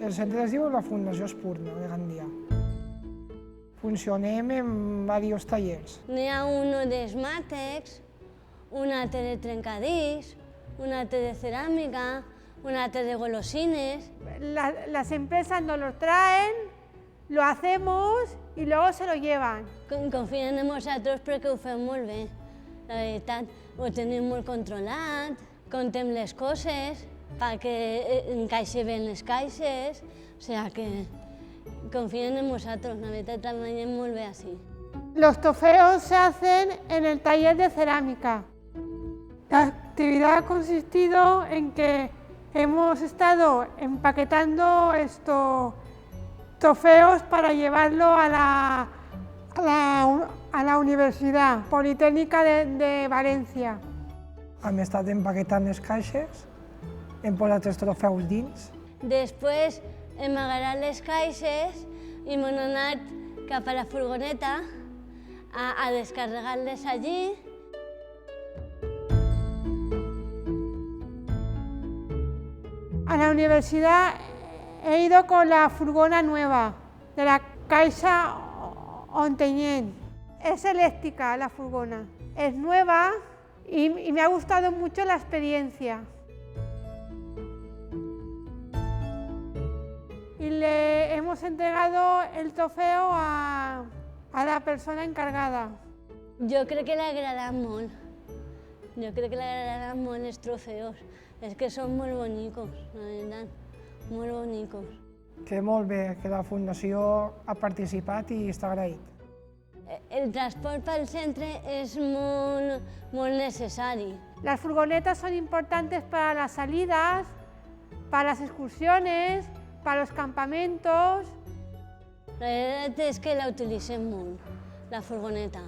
El centre es diu la Fundació Espurna de Gandia. Funcionem en diversos tallers. N'hi ha uno d'esmàtex, un altre de trencadís, un altre de ceràmica, un altre de golosines. Las empresas nos lo traen, lo hacemos y luego se lo llevan. Confien en nosaltres perquè ho fem molt bé. La veritat, ho tenim molt controlat, contem les coses perquè encaixen bé les caixes, o sigui que confíen en nosotros, la verdad treballem molt bé així. Los trofeos se hacen en el taller de cerámica. La actividad ha consistido en que hemos estado empaquetando estos trofeos para llevarlo a la Universidad Politécnica de Valencia. Hem estat empaquetant les caixes, hem posat els trofeus dins. Després hem agarrat les caixes i hem anat cap a la furgoneta a descarregar-les allí. A la universidad he ido con la furgona nueva de la Caixa Ontinyent. Es eléctrica la furgona, es nueva y me ha gustado mucho la experiencia. Y le hemos entregado el trofeo a la persona encargada. Jo crec que l'agradarà molt. Jo crec que l'agradaran molt els trofeus. És que són molt bonicos, la veritat, molt bonicos. Que molt bé que la Fundació ha participat i està agraït. El transport pel centre és molt necessari. Las furgonetas son importantes para las salidas, para las excursiones, para los campamentos. La veritat és que la utilitzem molt, la furgoneta,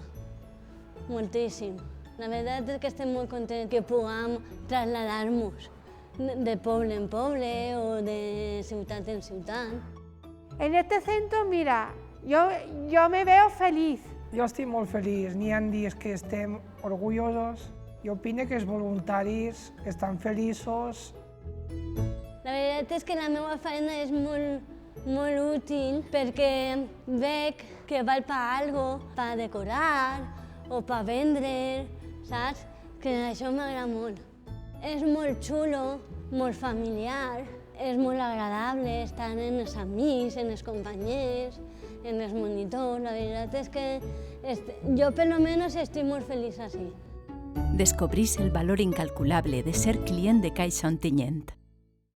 moltíssim. La veritat és que estem molt contents que puguem traslladar-nos de poble en poble o de ciutat en ciutat. En este centro, mira, yo me veo feliz. Jo estic molt feliç, n'hi ha dies que estem orgullosos. Jo opino que els voluntaris estan feliços. La veritat és que la meva feina és molt útil perquè veig que val per alguna cosa, per decorar o per vendre, saps? Que això m'agrada molt. És molt xulo, molt familiar, és molt agradable estar en els amics, en els companys, en els monitors. La veritat és que jo, per almenys, estic molt feliç així. Descobrís el valor incalculable de ser client de Caixa Ontinyent.